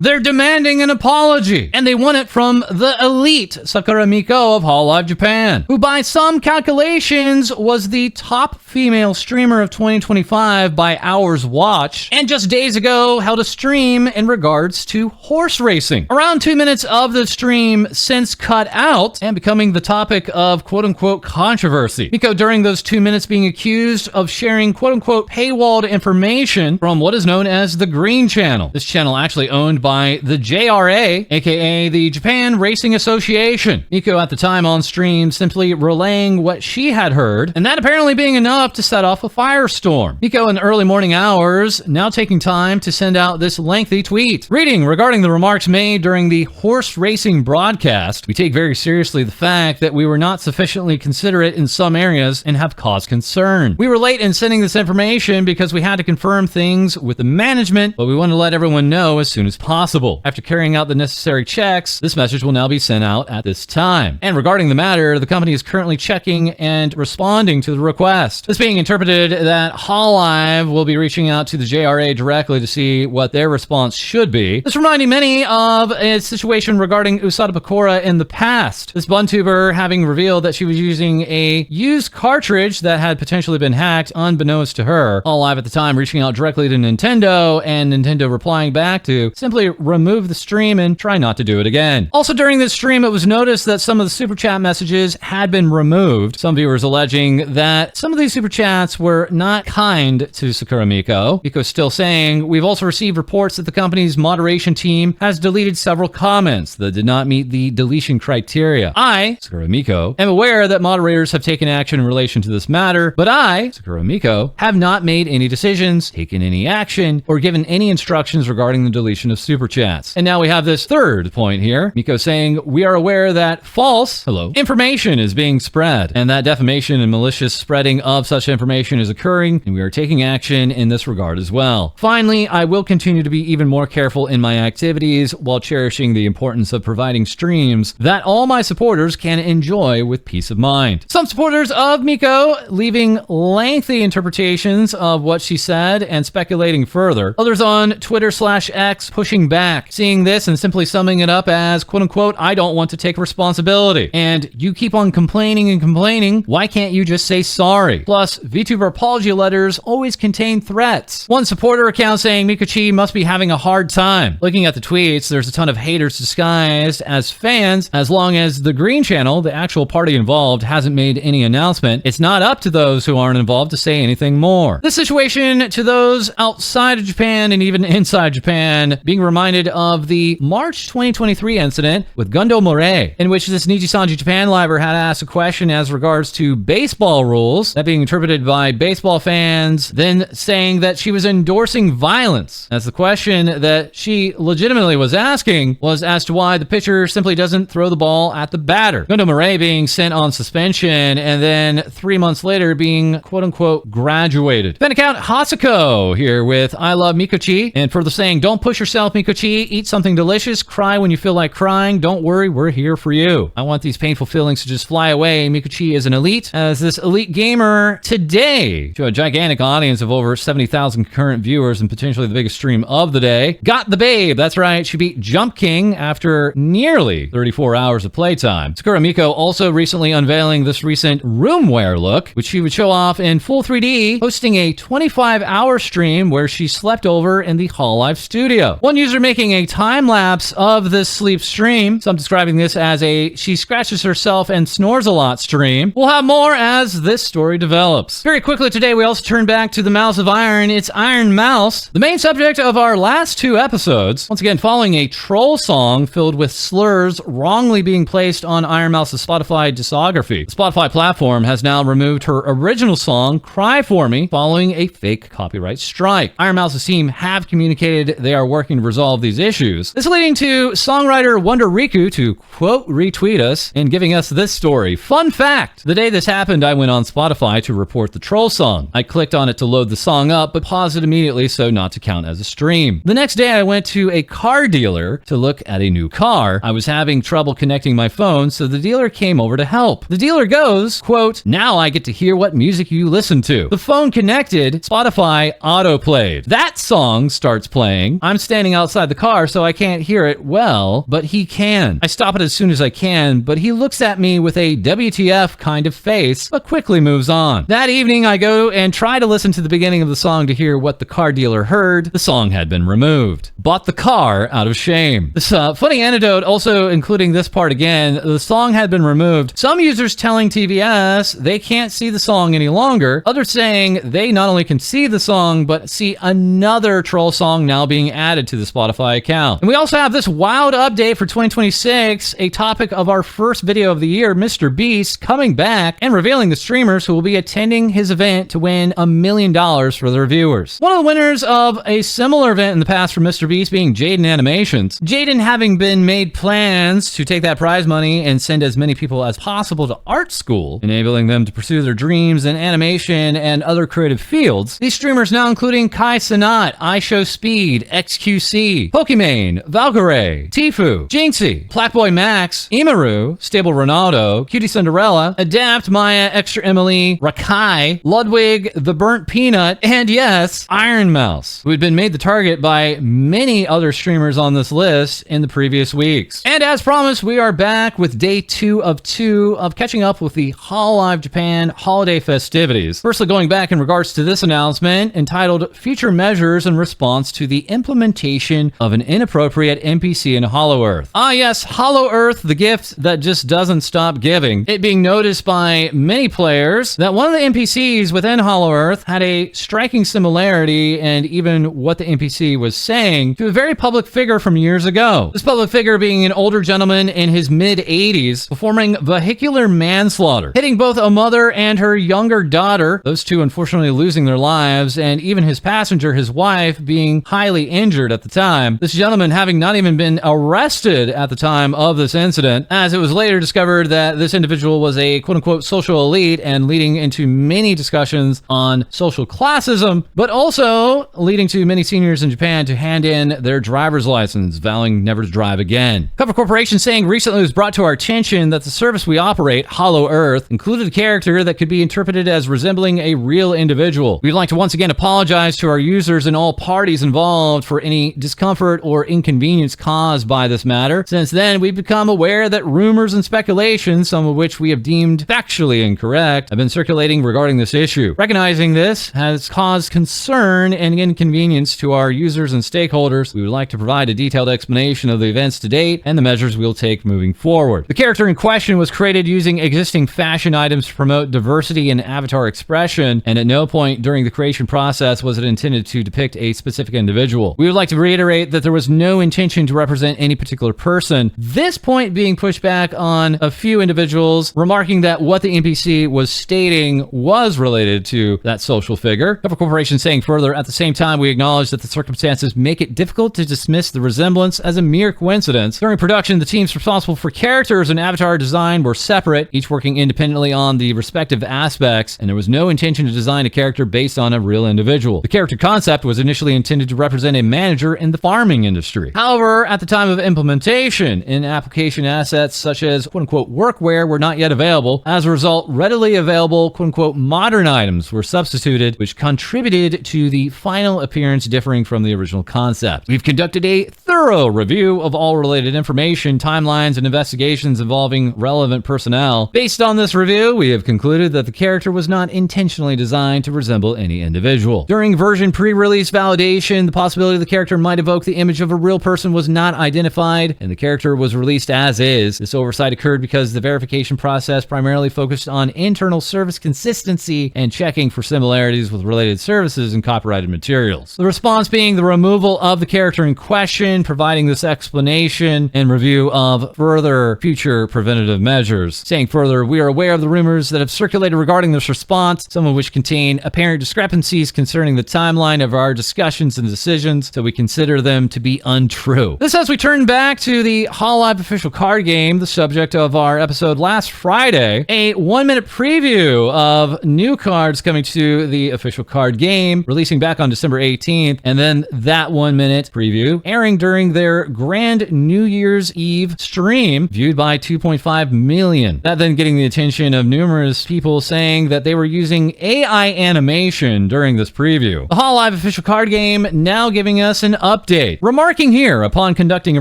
They're demanding an apology, and they want it from the elite Sakura Miko of Hololive Japan, who by some calculations was the top female streamer of 2025 by hours watched, and just days ago held a stream in regards to horse racing. Around 2 minutes of the stream since cut out and becoming the topic of quote-unquote controversy. Miko during those 2 minutes being accused of sharing quote-unquote paywalled information from what is known as the Green Channel. This channel actually owned by the JRA, aka the Japan Racing Association. Miko at the time on stream simply relaying what she had heard, and that apparently being enough to set off a firestorm. Miko in the early morning hours now taking time to send out this lengthy tweet. Reading regarding the remarks made during the horse racing broadcast, we take very seriously the fact that we were not sufficiently considerate in some areas and have caused concern. We were late in sending this information because we had to confirm things with the management, but we want to let everyone know as soon as possible. After carrying out the necessary checks, this message will now be sent out at this time. And regarding the matter, the company is currently checking and responding to the request. This being interpreted that Hololive will be reaching out to the JRA directly to see what their response should be. This reminding many of a situation regarding Usada Bakura in the past. This buntuber having revealed that she was using a used cartridge that had potentially been hacked unbeknownst to her. Hololive at the time reaching out directly to Nintendo, and Nintendo replying back to simply remove the stream and try not to do it again. Also during this stream, it was noticed that some of the super chat messages had been removed. Some viewers alleging that some of these super chats were not kind to Sakura Miko. Miko's still saying, we've also received reports that the company's moderation team has deleted several comments that did not meet the deletion criteria. I, Sakura Miko, am aware that moderators have taken action in relation to this matter, but I, Sakura Miko, have not made any decisions, taken any action, or given any instructions regarding the deletion of super chats. And now we have this third point here. Miko saying, we are aware that false information is being spread, and that defamation and malicious spreading of such information is occurring, and we are taking action in this regard as well. Finally, I will continue to be even more careful in my activities while cherishing the importance of providing streams that all my supporters can enjoy with peace of mind. Some supporters of Miko leaving lengthy interpretations of what she said and speculating further. Others on Twitter/X pushing back, seeing this and simply summing it up as quote-unquote, I don't want to take responsibility. And you keep on complaining and complaining, why can't you just say sorry? Plus, VTuber apology letters always contain threats. One supporter account saying Mikochi must be having a hard time. Looking at the tweets, there's a ton of haters disguised as fans. As long as the Green Channel, the actual party involved, hasn't made any announcement, it's not up to those who aren't involved to say anything more. This situation, to those outside of Japan and even inside Japan, being reminded of the March 2023 incident with Gundo Moray, in which this Nijisanji Japan liver had asked a question as regards to baseball rules, that being interpreted by baseball fans, then saying that she was endorsing violence. As the question that she legitimately was asking was as to why the pitcher simply doesn't throw the ball at the batter. Gundo Moray being sent on suspension and then 3 months later being quote-unquote graduated. Fan account Hasuko here with I love Mikochi, and further saying, don't push yourself, Mikochi, eat something delicious, cry when you feel like crying, don't worry, we're here for you. I want these painful feelings to just fly away. Mikochi is an elite, as this elite gamer today, to a gigantic audience of over 70,000 concurrent viewers and potentially the biggest stream of the day, got the babe. That's right, she beat Jump King after nearly 34 hours of playtime. Sakura Miko also recently unveiling this recent roomwear look, which she would show off in full 3D, hosting a 25-hour stream where she slept over in the Hololive studio. One user making a time-lapse of this sleep stream, some describing this as a she scratches herself and snores a lot stream. We'll have more as this story develops. Very quickly today, we also turn back to the Mouse of Iron. It's Iron Mouse, the main subject of our last two episodes. Once again, following a troll song filled with slurs wrongly being placed on Iron Mouse's Spotify discography. The Spotify platform has now removed her original song, Cry For Me, following a fake copyright strike. Iron Mouse's team have communicated they are working to resolve these issues. This leading to songwriter Wonder Riku to quote retweet us and giving us this story. Fun fact, the day this happened, I went on Spotify to report the troll song. I clicked on it to load the song up, but paused it immediately so not to count as a stream. The next day I went to a car dealer to look at a new car. I was having trouble connecting my phone, so the dealer came over to help. The dealer goes, quote, now I get to hear what music you listen to. The phone connected, Spotify auto-played. That song starts playing. I'm standing outside outside the car, so I can't hear it well, but he can. I stop it as soon as I can, but he looks at me with a WTF kind of face, but quickly moves on. That evening, I go and try to listen to the beginning of the song to hear what the car dealer heard. The song had been removed. Bought the car out of shame. This funny anecdote also including this part again. The song had been removed. Some users telling TVS they can't see the song any longer. Others saying they not only can see the song, but see another troll song now being added to the Spotify account. And we also have this wild update for 2026, a topic of our first video of the year, MrBeast coming back and revealing the streamers who will be attending his event to win $1 million for their viewers. One of the winners of a similar event in the past for MrBeast being Jaden Animations. Jaden having been made plans to take that prize money and send as many people as possible to art school, enabling them to pursue their dreams in animation and other creative fields. These streamers now including Kai Sanat, iShowSpeed, XQC, Pokimane, Valkyrae, Tifu, Jinxie, Blackboy Max, Imaru, Stable Ronaldo, Cutie Cinderella, Adapt, Maya, Extra Emily, Rakai, Ludwig, The Burnt Peanut, and yes, ironmouse, who had been made the target by many other streamers on this list in the previous weeks. And as promised, we are back with day 2 of 2 of catching up with the Hololive Japan holiday festivities. Firstly, going back in regards to this announcement entitled Future Measures in Response to the Implementation of an Inappropriate NPC in Holoearth. Ah yes, HoloEarth, the gift that just doesn't stop giving. It being noticed by many players that one of the NPCs within Holoearth had a striking similarity and even what the NPC was saying to a very public figure from years ago. This public figure being an older gentleman in his mid-80s performing vehicular manslaughter, hitting both a mother and her younger daughter, those two unfortunately losing their lives, and even his passenger, his wife, being highly injured at the time. This gentleman having not even been arrested at the time of this incident, as it was later discovered that this individual was a quote-unquote social elite and leading into many discussions on social classism, but also leading to many seniors in Japan to hand in their driver's license, vowing never to drive again. Cover Corporation saying recently it was brought to our attention that the service we operate, Holoearth, included a character that could be interpreted as resembling a real individual. We'd like to once again apologize to our users and all parties involved for any discomfort or inconvenience caused by this matter. Since then, we've become aware that rumors and speculations, some of which we have deemed factually incorrect, have been circulating regarding this issue. Recognizing this has caused concern and inconvenience to our users and stakeholders, we would like to provide a detailed explanation of the events to date and the measures we'll take moving forward. The character in question was created using existing fashion items to promote diversity in avatar expression, and at no point during the creation process was it intended to depict a specific individual. We would like to reiterate that there was no intention to represent any particular person, this point being pushed back on a few individuals, remarking that what the NPC was stating was related to that social figure. Cover Corporation saying further, at the same time, we acknowledge that the circumstances make it difficult to dismiss the resemblance as a mere coincidence. During production, the teams responsible for characters and avatar design were separate, each working independently on the respective aspects, and there was no intention to design a character based on a real individual. The character concept was initially intended to represent a manager in the farming industry. However, at the time of implementation, in-application assets such as quote-unquote workwear were not yet available. As a result, readily available quote-unquote modern items were substituted, which contributed to the final appearance differing from the original concept. We've conducted a thorough review of all related information, timelines, and investigations involving relevant personnel. Based on this review, we have concluded that the character was not intentionally designed to resemble any individual. During version pre-release validation, the possibility the character might evoke the image of a real person was not identified, and the character was released as is. This oversight occurred because the verification process primarily focused on internal service consistency and checking for similarities with related services and copyrighted materials. The response being the removal of the character in question, providing this explanation and review of further future preventative measures. Saying further, we are aware of the rumors that have circulated regarding this response, some of which contain apparent discrepancies concerning the timeline of our discussions and decisions, so we consider them to be untrue. This as we turn back to the Hololive official card game, the subject of our episode last Friday, a 1-minute preview of new cards coming to the official card game, releasing back on December 18th, and then that 1-minute preview airing during their grand New Year's Eve stream, viewed by 2.5 million. That then getting the attention of numerous people saying that they were using AI animation during this preview. The Hololive official card game now giving us an update update. Remarking here, upon conducting a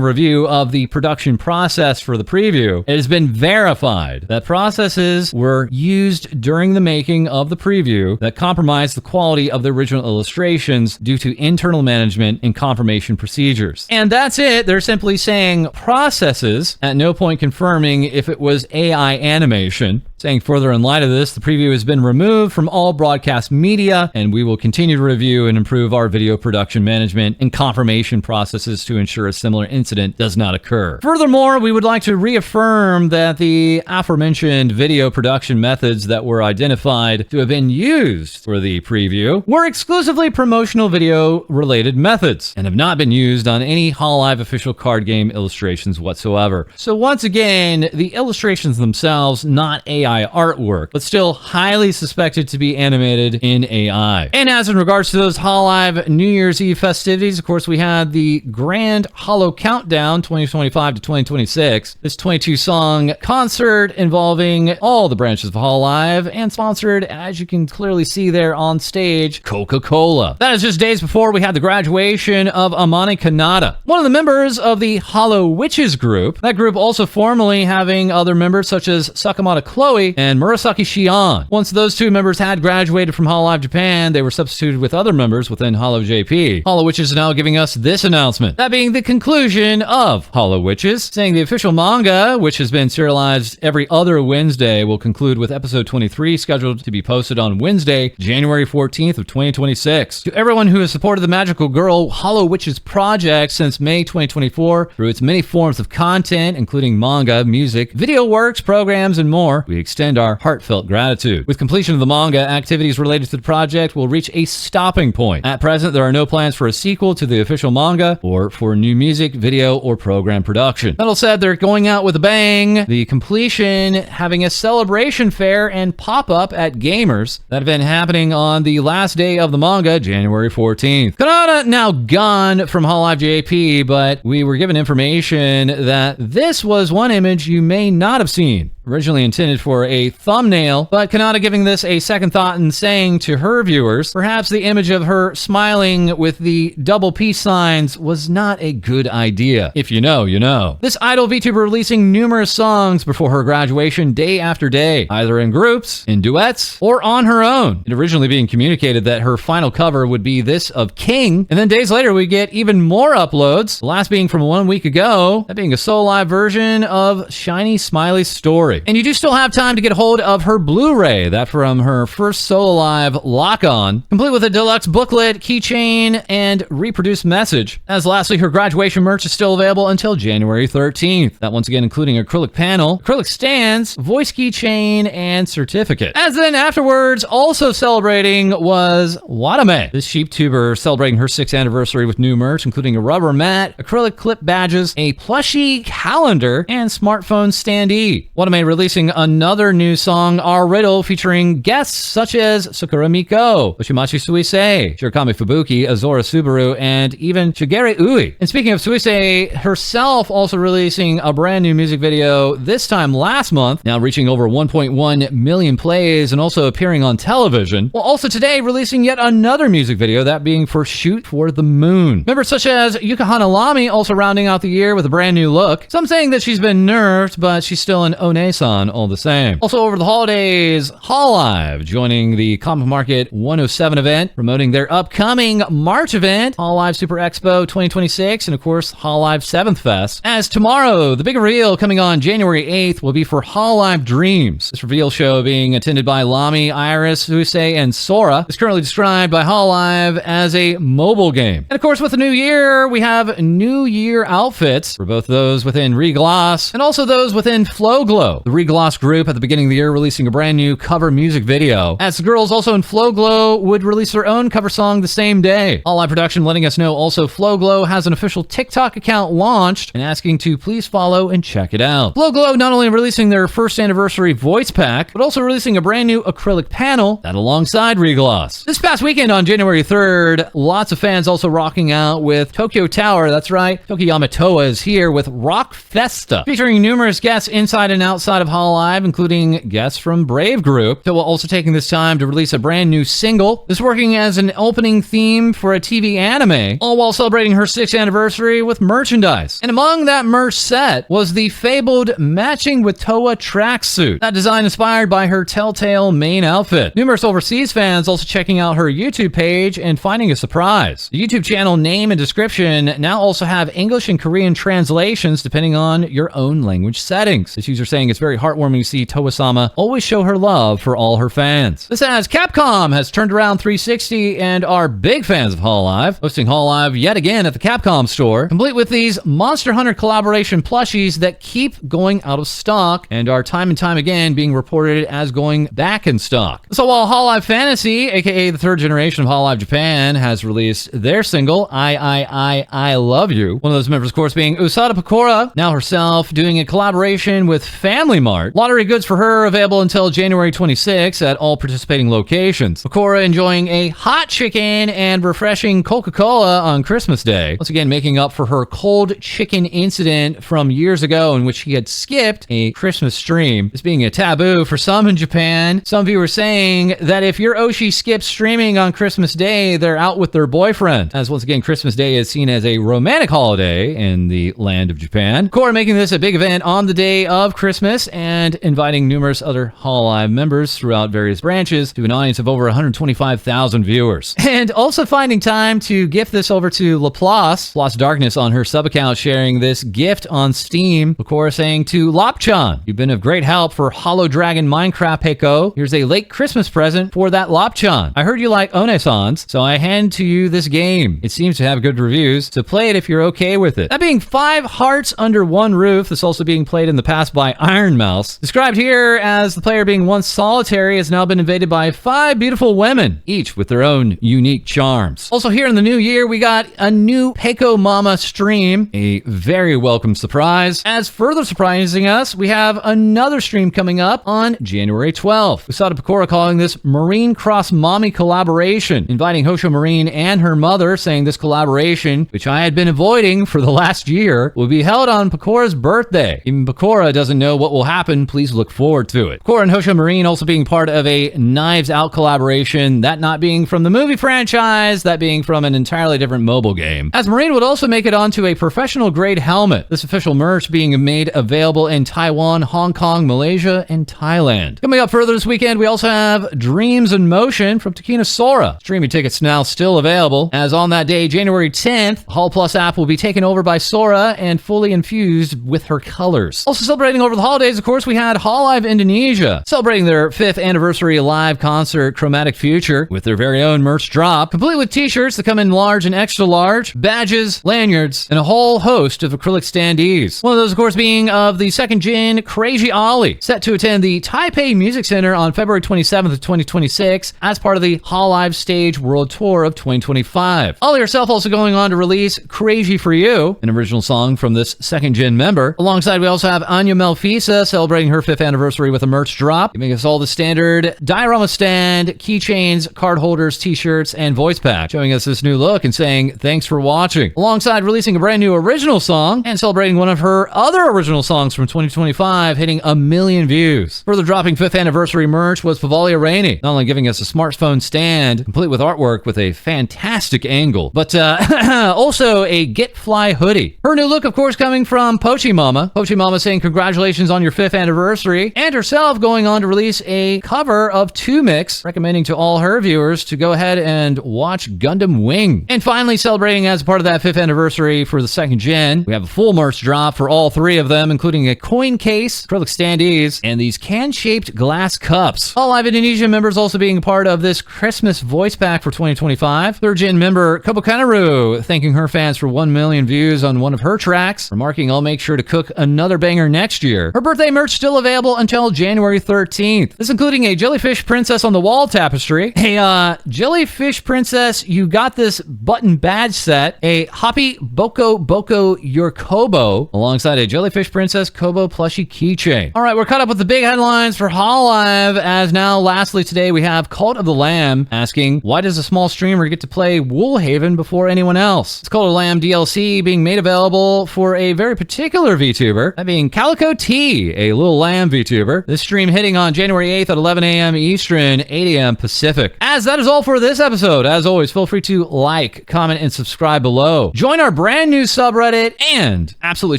review of the production process for the preview, it has been verified that processes were used during the making of the preview that compromised the quality of the original illustrations due to internal management and confirmation procedures. And that's it. They're simply saying processes, at no point confirming if it was AI animation. Saying further, in light of this, the preview has been removed from all broadcast media, and we will continue to review and improve our video production management and confirmation processes to ensure a similar incident does not occur. Furthermore, we would like to reaffirm that the aforementioned video production methods that were identified to have been used for the preview were exclusively promotional video related methods and have not been used on any Hololive official card game illustrations whatsoever. So once again, the illustrations themselves, not AI artwork, but still highly suspected to be animated in AI. And as in regards to those Hololive New Year's Eve festivities, of course, we had the Grand Holo Countdown 2025 to 2026. This 22-song concert involving all the branches of Hololive and sponsored, as you can clearly see there on stage, Coca-Cola. That is just days before we had the graduation of Amane Kanata, one of the members of the HoloWitches group. That group also formerly having other members such as Sakamata Chloe and Murasaki Shion. Once those two members had graduated from Hololive Japan, they were substituted with other members within HoloJP. HoloWitches is now giving us this announcement. That being the conclusion of HoloWitches, saying the official manga, which has been serialized every other Wednesday, will conclude with episode 23 scheduled to be posted on Wednesday, January 14th of 2026. To everyone who has supported the Magical Girl HoloWitches project since May 2024 through its many forms of content, including manga, music, video works, programs, and more, we extend our heartfelt gratitude. With completion of the manga, activities related to the project will reach a stopping point. At present, there are no plans for a sequel to the official manga or for new music, video, or program production. That all said, they're going out with a bang. The completion having a celebration fair and pop-up at Gamers. That event happening on the last day of the manga, January 14th. Kanata now gone from HoloJP, but we were given information that this was one image you may not have seen. Originally intended for a thumbnail, but Kanata giving this a second thought and saying to her viewers, perhaps the image of her smiling with the double peace signs was not a good idea. If you know, you know. This idol VTuber releasing numerous songs before her graduation day after day, either in groups, in duets, or on her own. It originally being communicated that her final cover would be this of King, and then days later we get even more uploads, the last being from 1 week ago, that being a solo live version of Shiny Smiley's story. And you do still have time to get a hold of her Blu-ray, that from her first solo live lock-on, complete with a deluxe booklet, keychain, and reproduced message. As lastly, her graduation merch is still available until January 13th. That once again including acrylic panel, acrylic stands, voice keychain, and certificate. As then afterwards, also celebrating was Watame, this sheeptuber celebrating her 6th anniversary with new merch, including a rubber mat, acrylic clip badges, a plushie calendar, and smartphone standee. Watame releasing another new song, Our Riddle, featuring guests such as Sakura Miko, Oshimachi Suisei, Shirakami Fubuki, Azora Subaru, and even Shigere Ui. And speaking of Suisei herself, also releasing a brand new music video, this time last month, now reaching over 1.1 million plays and also appearing on television. While also today releasing yet another music video, that being for Shoot for the Moon. Members such as Yuka Hanalami also rounding out the year with a brand new look. Some saying that she's been nerfed, but she's still an One-san all the same. Also over the holidays, Hololive joining the Comic Market 107 event, promoting their upcoming March event, Hololive Super Expo 2026, and of course, Hololive 7th Fest. As tomorrow, the big reveal coming on January 8th will be for Hololive Dreams. This reveal show being attended by Lami, Iris, Husei, and Sora is currently described by Hololive as a mobile game. And of course, with the new year, we have New Year outfits for both those within Regloss and also those within Flowglow. The Regloss group at the beginning of the year releasing a brand new cover music video, as the girls also in Flowglow would release their own cover song the same day. Hololive Production letting us know also Flowglow has an official TikTok account launched and asking to please follow and check it out. Flowglow not only releasing their 1st anniversary voice pack, but also releasing a brand new acrylic panel that alongside Regloss. This past weekend on January 3rd, lots of fans also rocking out with Tokyo Tower. That's right, Tokiyama Toa is here with Rock Festa, featuring numerous guests inside and outside alongside of Hololive, including guests from Brave Group. So we're also taking this time to release a brand new single. This working as an opening theme for a TV anime, all while celebrating her 6th anniversary with merchandise. And among that merch set was the fabled Matching with Toa tracksuit. That design inspired by her Telltale main outfit. Numerous overseas fans also checking out her YouTube page and finding a surprise. The YouTube channel name and description now also have English and Korean translations depending on your own language settings. This user saying it's very heartwarming to see Toa-sama always show her love for all her fans. This as Capcom has turned around 360 and are big fans of Hololive, hosting Hololive yet again at the Capcom store, complete with these Monster Hunter collaboration plushies that keep going out of stock and are time and time again being reported as going back in stock. So while Hololive Fantasy, aka the 3rd generation of Hololive Japan, has released their single, I Love You, one of those members of course being Usada Pokora, now herself doing a collaboration with Family Mart. Lottery goods for her available until January 26 at all participating locations. Pokora enjoying a hot chicken and refreshing Coca-Cola on Christmas Day, once again making up for her cold chicken incident from years ago in which she had skipped a Christmas stream. This being a taboo for some in Japan, some viewers saying that if your Oshi skips streaming on Christmas Day, they're out with their boyfriend, as once again Christmas Day is seen as a romantic holiday in the land of Japan. Core making this a big event on the day of Christmas and inviting numerous other Hololive members throughout various branches to an audience of over 125,000 viewers. And also finding time to gift this over to Laplace Darkness on her sub account, sharing this gift on Steam. Core saying to Lopchan, you've been of great help for Hollow Dragon Minecraft Heiko. Here's a late Christmas present for that Lopchan. I heard you like Onesans, so I hand to you this game. It seems to have good reviews, so play it if you're okay with it. That being 5 hearts under one roof. This also being played in the past by ironmouse. Described here as the player being once solitary has now been invaded by 5 beautiful women, each with their own unique charms. Also here in the new year, we got a new Heiko Mama stream, a very welcome surprise. As further surprising us, we have another stream coming up on January 12th. Usada Pokora calling this Marine Cross Mommy collaboration, inviting Hosho Marine and her mother, saying this collaboration, which I had been avoiding for the last year, will be held on Pokora's birthday. Even Pokora doesn't know what will happen. Please look forward to it. Pokora and Hosho Marine also being part of a Knives Out collaboration, that not being from the movie franchise, that being from an entirely different mobile game. As Marine would also make it onto a professional grade helmet. This official merch being made available in Taiwan, Hong Kong, Malaysia, and Thailand. Coming up further this weekend, we also have Dreams in Motion from Takina Sora. Streaming tickets now still available, as on that day, January 10th, Hall Plus app will be taken over by Sora and fully infused with her colors. Also celebrating over the holidays, of course, we had Hololive Indonesia, celebrating their 5th anniversary live concert Chromatic Future with their very own merch drop, complete with t-shirts that come in large and extra large, badges, lanyards, and a whole host of acrylic standees. One of those, of course, being of the 2nd Gen Crazy Ollie, set to attend the Taipei Music Center on February 27th of 2026 as part of the Hololive Stage World Tour of 2025. Ollie herself also going on to release Crazy For You, an original song from this 2nd Gen member. Alongside, we also have Anya Melfisa celebrating her 5th anniversary with a merch drop, giving us all the standard diorama stand, keychains, card holders, t-shirts, and voice pack, showing us this new look and saying thanks for watching. Alongside releasing a brand new original song and celebrating one of her other original songs from 2025, hitting 1 million views. Further dropping 5th anniversary merch was Pavalia Rainey, not only giving us a smartphone stand, complete with artwork with a fantastic angle, but also a Get Fly hoodie. Her new look, of course, coming from Pochi Mama. Pochi Mama saying congratulations on your 5th anniversary, and herself going on to release a cover of 2Mix, recommending to all her viewers to go ahead and watch Gundam Wing. And finally, celebrating as part of that 5th anniversary for the 2nd Gen, we have a full merch drop for all 3 of them, including a coin case, acrylic standees, and these can-shaped glass cups. All Live Indonesia members also being a part of this Christmas voice pack for 2025. 3rd Gen member Kobokanaru thanking her fans for 1 million views on one of her tracks, remarking, I'll make sure to cook another banger next year. Her birthday merch still available until January 13th. This including a Jellyfish Princess on the Wall tapestry, a Jellyfish Princess You Got This button badge set, a Happy Boko Boko Your Kobo, alongside a Jellyfish Princess Kobo plushie keychain. All right, we're caught up with the big headlines for Hololive, as now lastly today we have Cult of the Lamb asking, why does a small streamer get to play Woolhaven before anyone else? It's Cult of the Lamb DLC being made available for a very particular VTuber, that being Calico T. HoloID, a little lamb VTuber. This stream hitting on January 8th at 11 a.m. Eastern, 8 a.m. Pacific. As that is all for this episode. As always, feel free to like, comment, and subscribe below. Join our brand new subreddit and absolutely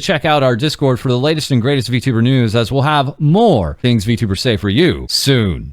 check out our Discord for the latest and greatest VTuber news, as we'll have more things VTubers say for you soon.